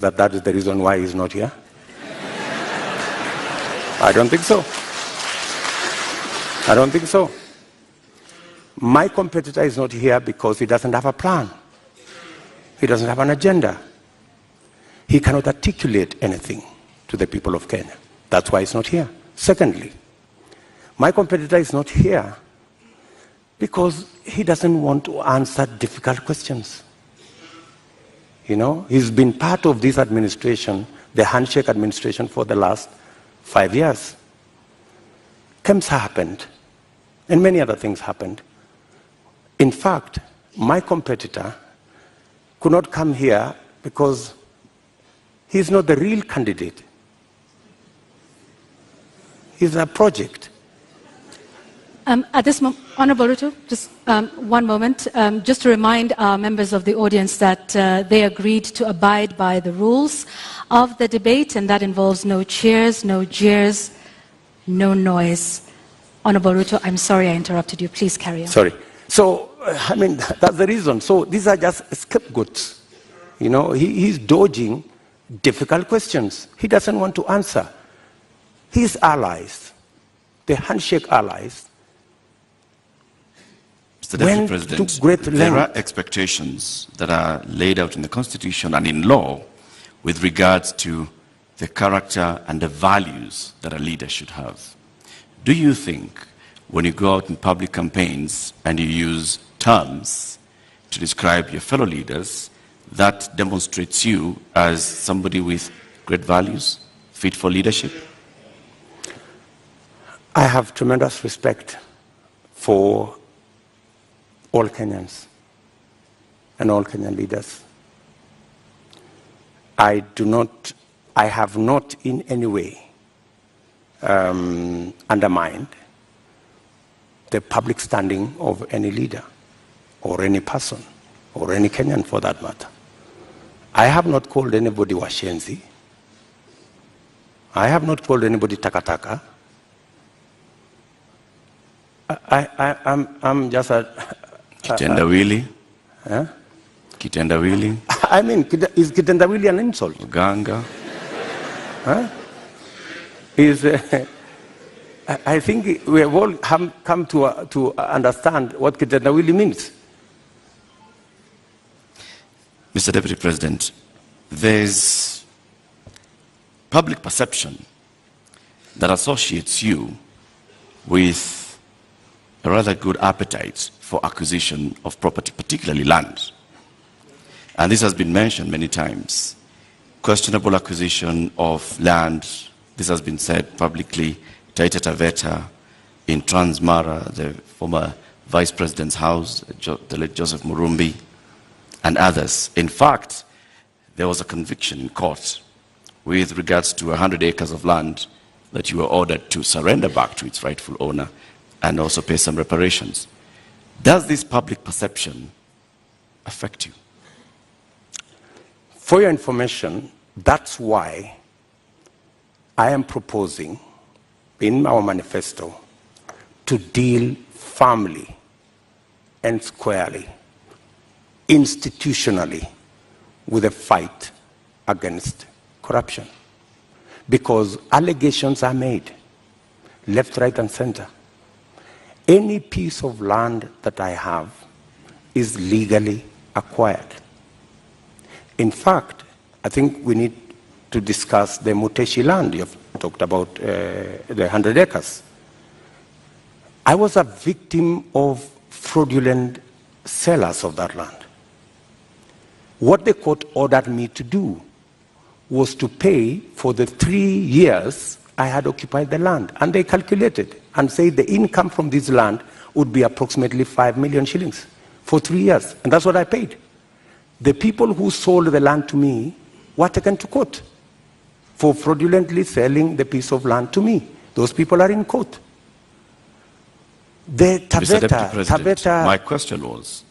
that is the reason why he's not here? I don't think so. I don't think so. My competitor is not here because he doesn't have a plan. He doesn't have an agenda. He cannot articulate anything to the people of Kenya. That's why he's not here. Secondly, my competitor is not here because he doesn't want to answer difficult questions. You know, he's been part of this administration, the handshake administration, for the last 5 years. KEMS happened, and many other things happened. In fact, my competitor could not come here because he's not the real candidate. He's a project. At this moment, Honorable Ruto, just one moment, just to remind our members of the audience that they agreed to abide by the rules of the debate, and that involves no cheers, no jeers, no noise. Honorable Ruto, I'm sorry I interrupted you. Please carry on. Sorry. So, I mean, that's the reason. So these are just scapegoats. You know, he's dodging difficult questions. He doesn't want to answer. His allies, the handshake allies, Mr. Deputy President, there are expectations that are laid out in the Constitution and in law with regards to the character and the values that a leader should have. Do you think when you go out in public campaigns and you use terms to describe your fellow leaders, that demonstrates you as somebody with great values, fit for leadership? I have tremendous respect for all Kenyans and all Kenyan leaders. I have not in any way undermined the public standing of any leader or any person or any Kenyan for that matter. I have not called anybody washenzi. I have not called anybody takataka. I'm just a... Kitendawili? Huh? Kitendawili? I mean, is kitendawili an insult? Ganga? Huh? I think we have all come to understand what kitendawili means. Mr. Deputy President, there's public perception that associates you with a rather good appetite for acquisition of property, particularly land. And this has been mentioned many times. Questionable acquisition of land, this has been said publicly, Taita Taveta, in Transmara, the former Vice President's house, the late Joseph Murumbi, and others. In fact, there was a conviction in court with regards to 100 acres of land that you were ordered to surrender back to its rightful owner and also pay some reparations. Does this public perception affect you? For your information, that's why I am proposing in our manifesto to deal firmly and squarely, institutionally, with a fight against corruption. Because allegations are made, left, right, and center. Any piece of land that I have is legally acquired. In fact, I think we need to discuss the Muteshi land. You've talked about the 100 acres. I was a victim of fraudulent sellers of that land. What the court ordered me to do was to pay for the 3 years I had occupied the land. And they calculated and said the income from this land would be approximately 5 million shillings for 3 years. And that's what I paid. The people who sold the land to me were taken to court for fraudulently selling the piece of land to me. Those people are in court. The Taveta, my question was,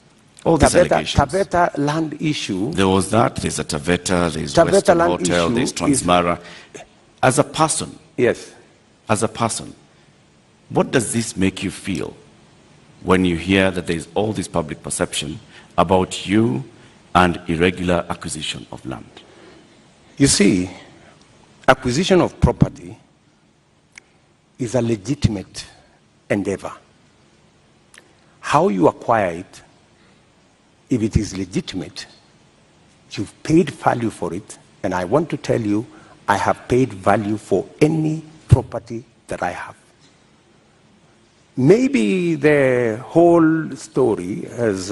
all these allegations. Taveta land issue. There was that, there's a Taveta, there's Western Hotel, there's Transmara. As a person, yes. As a person, what does this make you feel when you hear that there's all this public perception about you and irregular acquisition of land? You see, acquisition of property is a legitimate endeavor. How you acquire it, if it is legitimate, you've paid value for it, and I want to tell you, I have paid value for any property that I have. Maybe the whole story is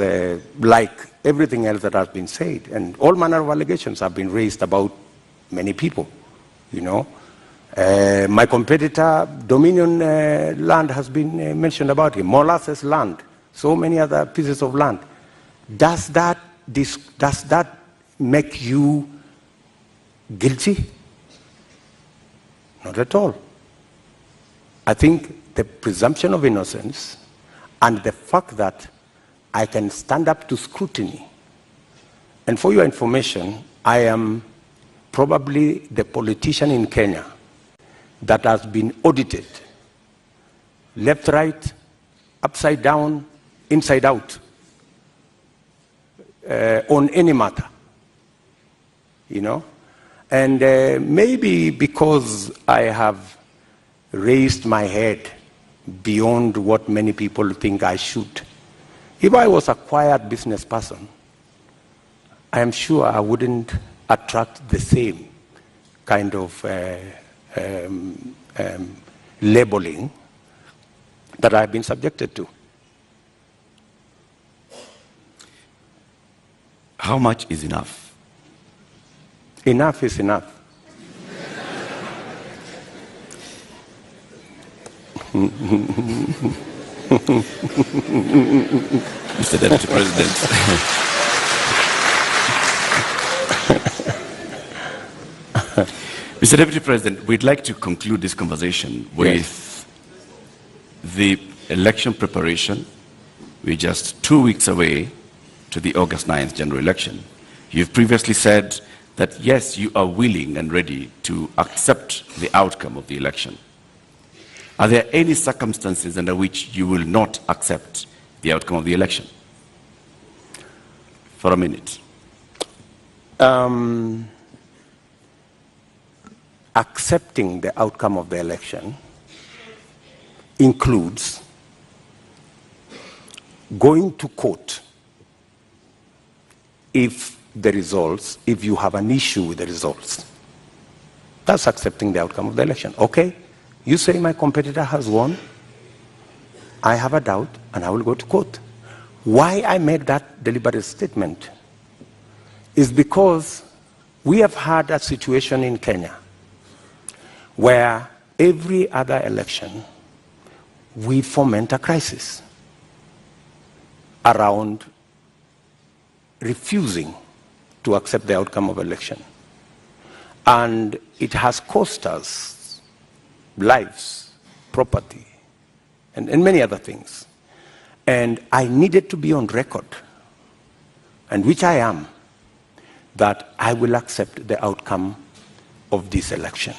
like everything else that has been said, and all manner of allegations have been raised about many people, you know. My competitor, Dominion land has been mentioned about him, Molasses land, so many other pieces of land. Does that make you guilty? Not at all. I think the presumption of innocence and the fact that I can stand up to scrutiny. And for your information, I am probably the politician in Kenya that has been audited, left, right, upside down, inside out, on any matter, you know. And maybe because I have raised my head beyond what many people think I should. If I was a quiet business person, I am sure I wouldn't attract the same kind of labeling that I've been subjected to. How much is enough? Enough is enough. Mr. Deputy President. Mr. Deputy President, we'd like to conclude this conversation with the election preparation. We're just 2 weeks away to the August 9th general election. You've previously said that, yes, you are willing and ready to accept the outcome of the election. Are there any circumstances under which you will not accept the outcome of the election? For a minute. Accepting the outcome of the election includes going to court if you have an issue with the results. That's accepting the outcome of the election. Okay, you say my competitor has won, I have a doubt, and I will go to court. Why I made that deliberate statement is because we have had a situation in Kenya where every other election we foment a crisis around refusing to accept the outcome of election. And it has cost us lives, property, and many other things. And I needed to be on record, and which I am, that I will accept the outcome of this election.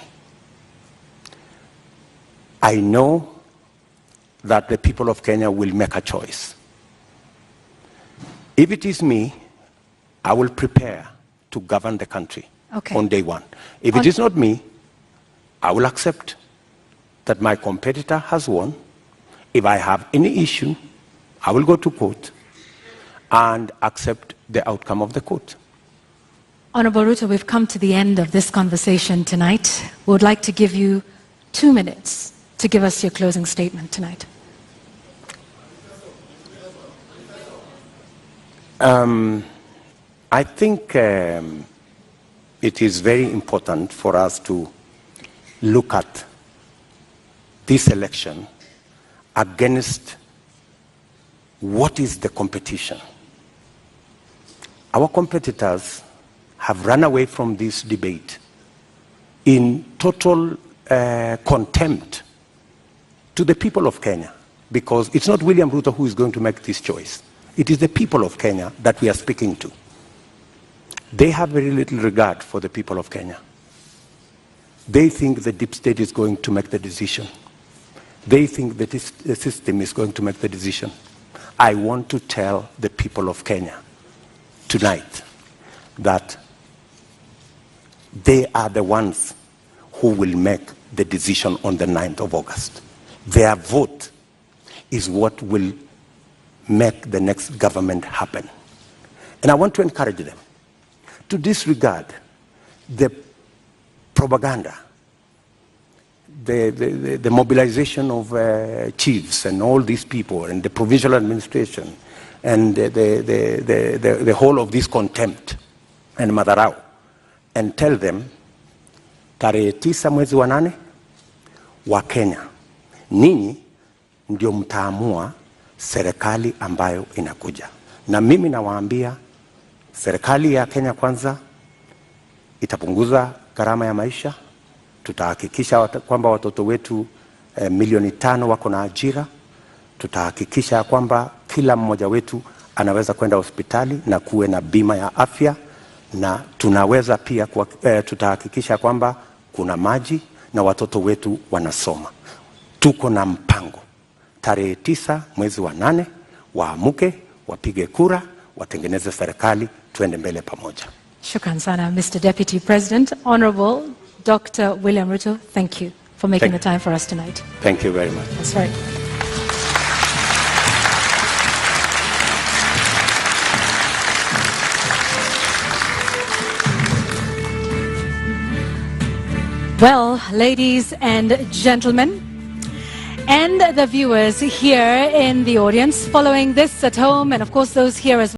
I know that the people of Kenya will make a choice. If it is me, I will prepare to govern the country on day one. If it is not me, I will accept that my competitor has won. If I have any issue, I will go to court and accept the outcome of the court. Honorable Ruto, we've come to the end of this conversation tonight. We would like to give you 2 minutes to give us your closing statement tonight. I think it is very important for us to look at this election against what is the competition. Our competitors have run away from this debate in total contempt to the people of Kenya, because it's not William Ruto who is going to make this choice. It is the people of Kenya that we are speaking to. They have very little regard for the people of Kenya. They think the deep state is going to make the decision. They think that the system is going to make the decision. I want to tell the people of Kenya tonight that They are the ones who will make the decision on the 9th of August. Their vote is what will make the next government happen. And I want to encourage them to disregard the propaganda, the mobilization of chiefs and all these people and the provincial administration and the whole of this contempt and madharau, and tell them tarehe 9 mwezi wa 8 wa Kenya, ninyi ndio mtaamua serikali ambayo inakuja. Na mimi nawaambia serikali ya Kenya Kwanza itapunguza gharama ya maisha. Tutahakikisha kwamba watoto wetu milioni 5 wako na ajira. Tutahakikisha kwamba kila mmoja wetu anaweza kwenda hospitali na kuwe na bima ya afya, na tunaweza pia tutahakikisha kwamba kuna maji na watoto wetu wanasoma. Tuko na mpango. Tarehe 9 mwezi wa 8 waamuke, wapige kura, watengeneze serikali, tuende mbele pamoja. Shukran sana, Mr. Deputy President. Honorable Dr. William Ruto, thank you for making the time for us tonight. Thank you very much. That's right. Well, ladies and gentlemen, and the viewers here in the audience, following this at home, and of course those here as well.